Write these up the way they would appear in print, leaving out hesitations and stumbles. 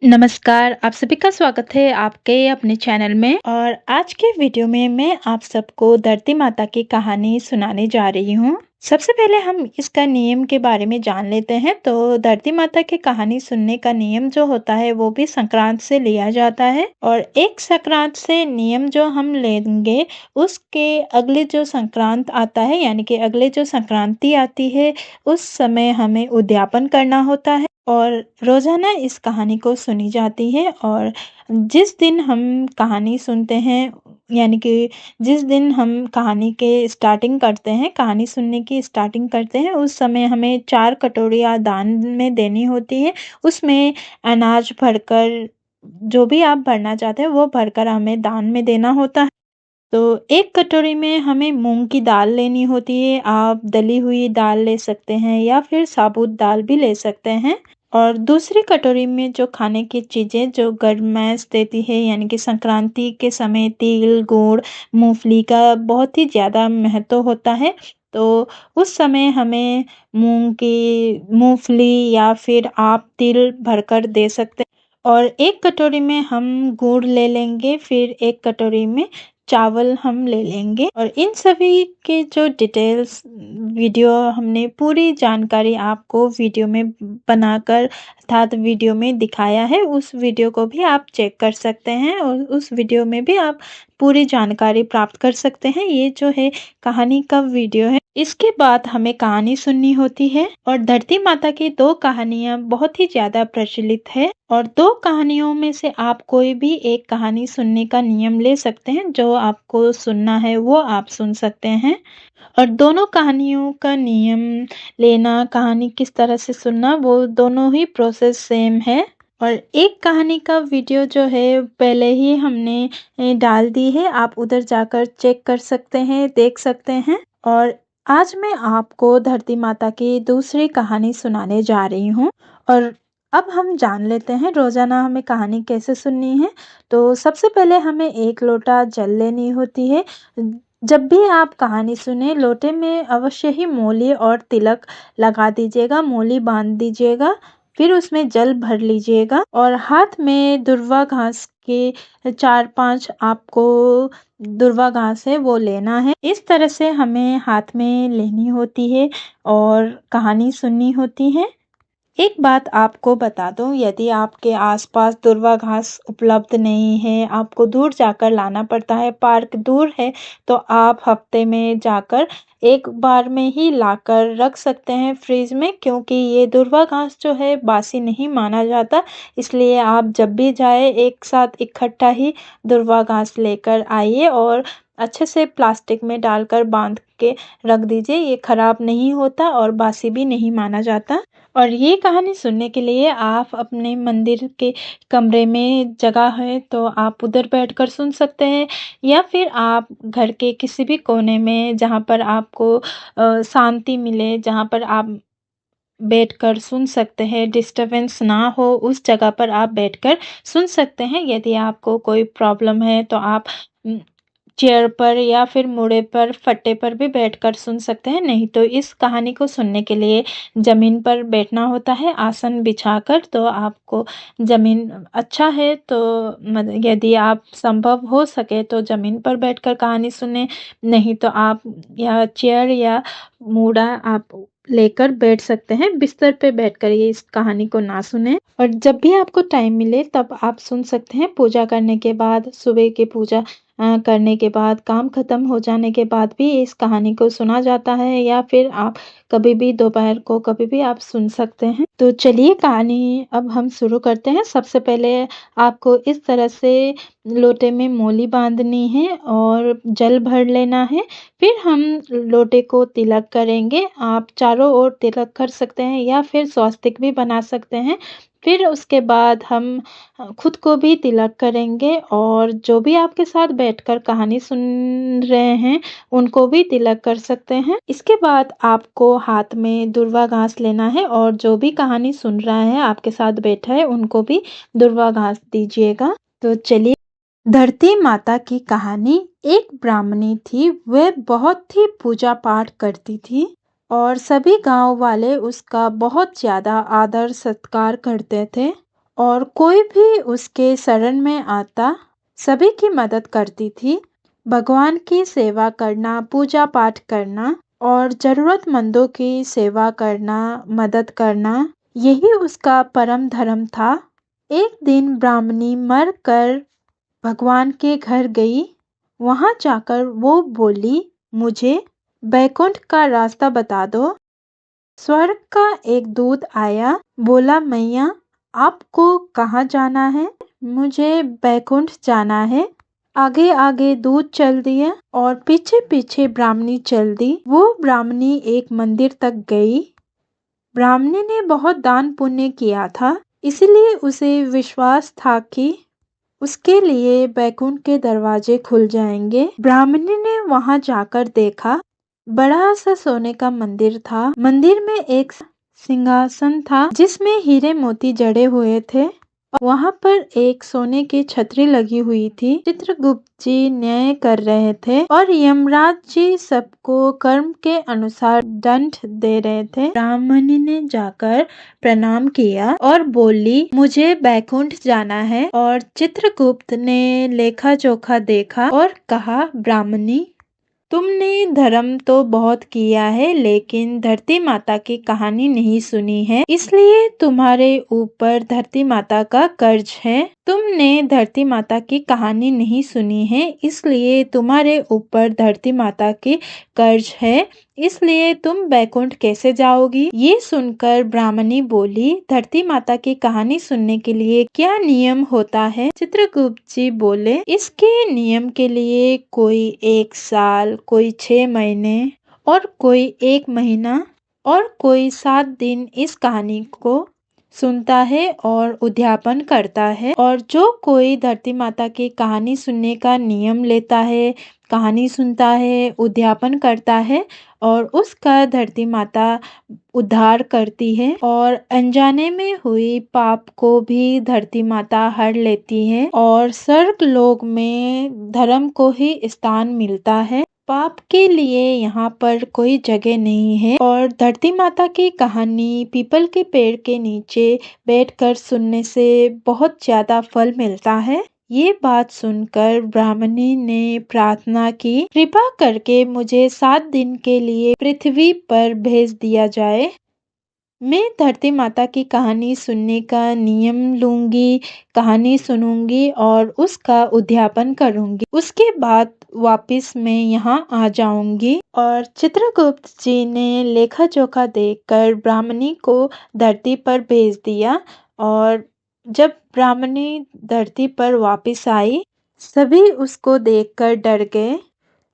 नमस्कार, आप सभी का स्वागत है आपके अपने चैनल में। और आज के वीडियो में मैं आप सबको धरती माता की कहानी सुनाने जा रही हूँ। सबसे पहले हम इसका नियम के बारे में जान लेते हैं। तो धरती माता की कहानी सुनने का नियम जो होता है वो भी संक्रांत से लिया जाता है। और एक संक्रांत से नियम जो हम लेंगे उसके अगले जो संक्रांत आता है, यानी कि अगले जो संक्रांति आती है उस समय हमें उद्यापन करना होता है। और रोज़ाना इस कहानी को सुनी जाती है। और जिस दिन हम कहानी सुनते हैं, यानी कि जिस दिन हम कहानी के स्टार्टिंग करते हैं, कहानी सुनने की स्टार्टिंग करते हैं, उस समय हमें 4 कटोरियाँ दान में देनी होती है। उसमें अनाज भरकर, जो भी आप भरना चाहते हैं वो भरकर हमें दान में देना होता है। तो एक कटोरी में हमें मूँग की दाल लेनी होती है। आप दली हुई दाल ले सकते हैं या फिर साबुत दाल भी ले सकते हैं। और दूसरी कटोरी में जो खाने की चीज़ें जो गरमाइश देती है, यानी कि संक्रांति के समय तिल, गुड़, मूँगफली का बहुत ही ज़्यादा महत्व होता है। तो उस समय हमें मूँगफली या फिर आप तिल भरकर दे सकते हैं। और एक कटोरी में हम गुड़ ले लेंगे, फिर एक कटोरी में चावल हम ले लेंगे। और इन सभी के जो डिटेल्स वीडियो, हमने पूरी जानकारी आपको वीडियो में बनाकर अर्थात वीडियो में दिखाया है। उस वीडियो को भी आप चेक कर सकते हैं और उस वीडियो में भी आप पूरी जानकारी प्राप्त कर सकते हैं। ये जो है कहानी का वीडियो है। इसके बाद हमें कहानी सुननी होती है। और धरती माता की 2 कहानियाँ बहुत ही ज़्यादा प्रचलित है। और 2 कहानियों में से आप कोई भी एक कहानी सुनने का नियम ले सकते हैं। जो आपको सुनना है वो आप सुन सकते हैं। और दोनों कहानियों का नियम लेना, कहानी किस तरह से सुनना, वो दोनों ही प्रोसेस सेम है। और एक कहानी का वीडियो जो है पहले ही हमने डाल दी है, आप उधर जाकर चेक कर सकते हैं, देख सकते हैं। और आज मैं आपको धरती माता की दूसरी कहानी सुनाने जा रही हूँ। और अब हम जान लेते हैं रोज़ाना हमें कहानी कैसे सुननी है। तो सबसे पहले हमें 1 लोटा जल लेनी होती है। जब भी आप कहानी सुने, लोटे में अवश्य ही मोली और तिलक लगा दीजिएगा, मोली बांध दीजिएगा। फिर उसमें जल भर लीजिएगा और हाथ में दुर्वा घास के 4-5 आपको दुर्वा घास है वो लेना है। इस तरह से हमें हाथ में लेनी होती है और कहानी सुननी होती है। एक बात आपको बता दूं, यदि आपके आसपास दुर्वा घास उपलब्ध नहीं है, आपको दूर जाकर लाना पड़ता है, पार्क दूर है, तो आप हफ्ते में जाकर एक बार में ही लाकर रख सकते हैं फ्रिज में, क्योंकि ये दुर्वा घास जो है बासी नहीं माना जाता। इसलिए आप जब भी जाए एक साथ इकट्ठा ही दुर्वा घास लेकर आइए और अच्छे से प्लास्टिक में डालकर बांध के रख दीजिए। ये खराब नहीं होता और बासी भी नहीं माना जाता। और ये कहानी सुनने के लिए आप अपने मंदिर के कमरे में जगह है तो आप उधर बैठकर सुन सकते हैं, या फिर आप घर के किसी भी कोने में जहाँ पर आपको शांति मिले, जहाँ पर आप बैठकर सुन सकते हैं, डिस्टरबेंस ना हो, उस जगह पर आप बैठकर सुन सकते हैं। यदि आपको कोई प्रॉब्लम है तो आप उम, चेयर पर या फिर मूड़े पर, फट्टे पर भी बैठकर सुन सकते हैं। नहीं तो इस कहानी को सुनने के लिए ज़मीन पर बैठना होता है, आसन बिछाकर। तो आपको ज़मीन अच्छा है तो यदि आप संभव हो सके तो ज़मीन पर बैठकर कहानी सुनें, नहीं तो आप या चेयर या मूड़ा आप लेकर बैठ सकते हैं। बिस्तर पे बैठकर ये इस कहानी को ना सुनें। और जब भी आपको टाइम मिले तब आप सुन सकते हैं। पूजा करने के बाद, सुबह की पूजा करने के बाद, काम खत्म हो जाने के बाद भी इस कहानी को सुना जाता है, या फिर आप कभी भी दोपहर को कभी भी आप सुन सकते हैं। तो चलिए कहानी अब हम शुरू करते हैं। सबसे पहले आपको इस तरह से लोटे में मोली बांधनी है और जल भर लेना है। फिर हम लोटे को तिलक करेंगे। आप चारों ओर तिलक कर सकते हैं या फिर स्वस्तिक भी बना सकते हैं। फिर उसके बाद हम खुद को भी तिलक करेंगे और जो भी आपके साथ बैठकर कहानी सुन रहे हैं उनको भी तिलक कर सकते हैं। इसके बाद आपको हाथ में दुर्वा घास लेना है और जो भी कहानी सुन रहा है, आपके साथ बैठा है, उनको भी दुर्वा घास दीजिएगा। तो चलिए, धरती माता की कहानी। एक ब्राह्मणी थी, वह बहुत ही पूजा पाठ करती थी और सभी गांव वाले उसका बहुत ज़्यादा आदर सत्कार करते थे। और कोई भी उसके शरण में आता सभी की मदद करती थी। भगवान की सेवा करना, पूजा पाठ करना और जरूरतमंदों की सेवा करना, मदद करना, यही उसका परम धर्म था। एक दिन ब्राह्मणी मर कर भगवान के घर गई। वहां जाकर वो बोली, मुझे बैकुंठ का रास्ता बता दो। स्वर्ग का एक दूत आया, बोला, मैया आपको कहाँ जाना है? मुझे बैकुंठ जाना है। आगे आगे दूत चल दिया और पीछे पीछे ब्राह्मणी चल दी। वो ब्राह्मणी एक मंदिर तक गई। ब्राह्मणी ने बहुत दान पुण्य किया था, इसलिए उसे विश्वास था कि उसके लिए बैकुंठ के दरवाजे खुल जाएंगे। ब्राह्मणी ने वहां जाकर देखा, बड़ा सा सोने का मंदिर था। मंदिर में एक सिंहासन था जिसमें हीरे मोती जड़े हुए थे। वहां पर एक सोने की छतरी लगी हुई थी। चित्रगुप्त जी न्याय कर रहे थे और यमराज जी सबको कर्म के अनुसार दंड दे रहे थे। ब्राह्मणी ने जाकर प्रणाम किया और बोली, मुझे बैकुंठ जाना है। और चित्रगुप्त ने लेखा जोखा देखा और कहा, ब्राह्मणी तुमने धर्म तो बहुत किया है, लेकिन धरती माता की कहानी नहीं सुनी है, इसलिए तुम्हारे ऊपर धरती माता का कर्ज है। तुमने धरती माता की कहानी नहीं सुनी है, इसलिए तुम्हारे ऊपर धरती माता की कर्ज है, इसलिए तुम बैकुंठ कैसे जाओगी? ये सुनकर ब्राह्मणी बोली, धरती माता की कहानी सुनने के लिए क्या नियम होता है? चित्रगुप्त जी बोले, इसके नियम के लिए कोई 1 साल, कोई 6 महीने और कोई 1 महीना और कोई 7 दिन इस कहानी को सुनता है और उद्यापन करता है। और जो कोई धरती माता की कहानी सुनने का नियम लेता है, कहानी सुनता है, उद्यापन करता है और उसका धरती माता उद्धार करती है और अनजाने में हुई पाप को भी धरती माता हर लेती है और स्वर्ग लोक में धर्म को ही स्थान मिलता है। पाप के लिए यहाँ पर कोई जगह नहीं है और धरती माता की कहानी पीपल के पेड़ के नीचे बैठकर सुनने से बहुत ज्यादा फल मिलता है। ये बात सुनकर ब्राह्मणी ने प्रार्थना की, कृपा करके मुझे 7 दिन के लिए पृथ्वी पर भेज दिया जाए। मैं धरती माता की कहानी सुनने का नियम लूंगी, कहानी सुनूंगी और उसका उद्यापन करूंगी। उसके बाद वापस मैं यहाँ आ जाऊंगी। और चित्रगुप्त जी ने लेखा जोखा देखकर ब्राह्मणी को धरती पर भेज दिया। और जब ब्राह्मणी धरती पर वापस आई, सभी उसको देखकर डर गए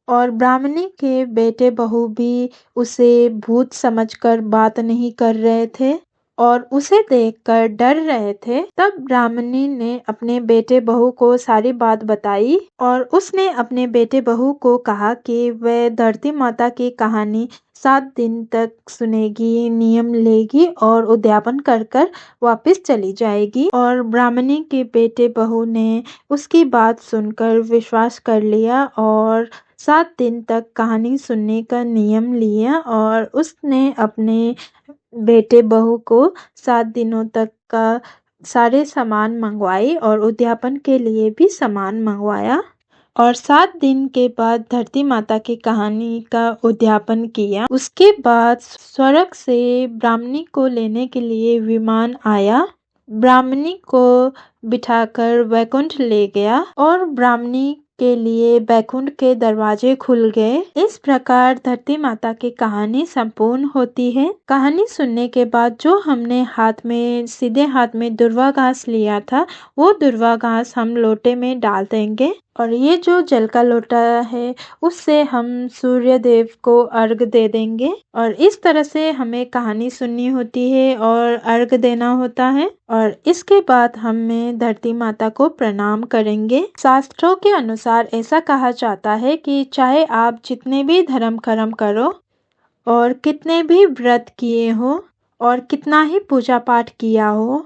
और ब्राह्मणी के बेटे बहू भी उसे भूत समझकर बात नहीं कर रहे थे और उसे देखकर डर रहे थे। तब ब्राह्मणी ने अपने बेटे बहू को सारी बात बताई और उसने अपने बेटे बहू को कहा कि वह धरती माता की कहानी 7 दिन तक सुनेगी, नियम लेगी और उद्यापन कर कर वापस चली जाएगी। और ब्राह्मणी के बेटे बहू ने उसकी बात सुनकर विश्वास कर लिया और 7 दिन तक कहानी सुनने का नियम लिया और उसने अपने बेटे बहू को 7 दिनों तक का सारे सामान मंगवाई और उद्यापन के लिए भी सामान मंगवाया। और 7 दिन के बाद धरती माता की कहानी का उद्यापन किया। उसके बाद स्वर्ग से ब्राह्मणी को लेने के लिए विमान आया, ब्राह्मणी को बिठाकर वैकुंठ ले गया और ब्राह्मणी के लिए बैकुंठ के दरवाजे खुल गए। इस प्रकार धरती माता की कहानी संपूर्ण होती है। कहानी सुनने के बाद जो हमने हाथ में, सीधे हाथ में दुर्वा घास लिया था, वो दुर्वा घास हम लोटे में डाल देंगे और ये जो जल का लोटा है उससे हम सूर्य देव को अर्घ दे देंगे। और इस तरह से हमें कहानी सुननी होती है और अर्घ देना होता है। और इसके बाद हमें धरती माता को प्रणाम करेंगे। शास्त्रों के अनुसार ऐसा कहा जाता है कि चाहे आप जितने भी धर्म कर्म करो और कितने भी व्रत किए हो और कितना ही पूजा पाठ किया हो,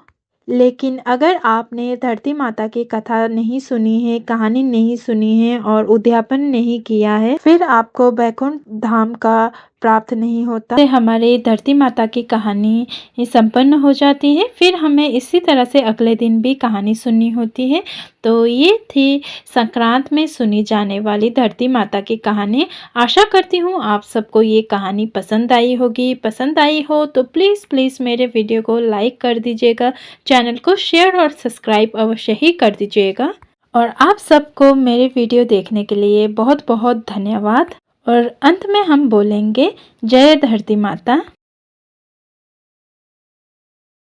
लेकिन अगर आपने धरती माता की कथा नहीं सुनी है, कहानी नहीं सुनी है और उद्यापन नहीं किया है, फिर आपको बैकुंठ धाम का प्राप्त नहीं होता। से हमारे धरती माता की कहानी संपन्न हो जाती है। फिर हमें इसी तरह से अगले दिन भी कहानी सुननी होती है। तो ये थी संक्रांत में सुनी जाने वाली धरती माता की कहानी। आशा करती हूँ आप सबको ये कहानी पसंद आई होगी। पसंद आई हो तो प्लीज़ मेरे वीडियो को लाइक कर दीजिएगा, चैनल को शेयर और सब्सक्राइब अवश्य ही कर दीजिएगा। और आप सबको मेरे वीडियो देखने के लिए बहुत बहुत धन्यवाद। और अंत में हम बोलेंगे जय धरती माता।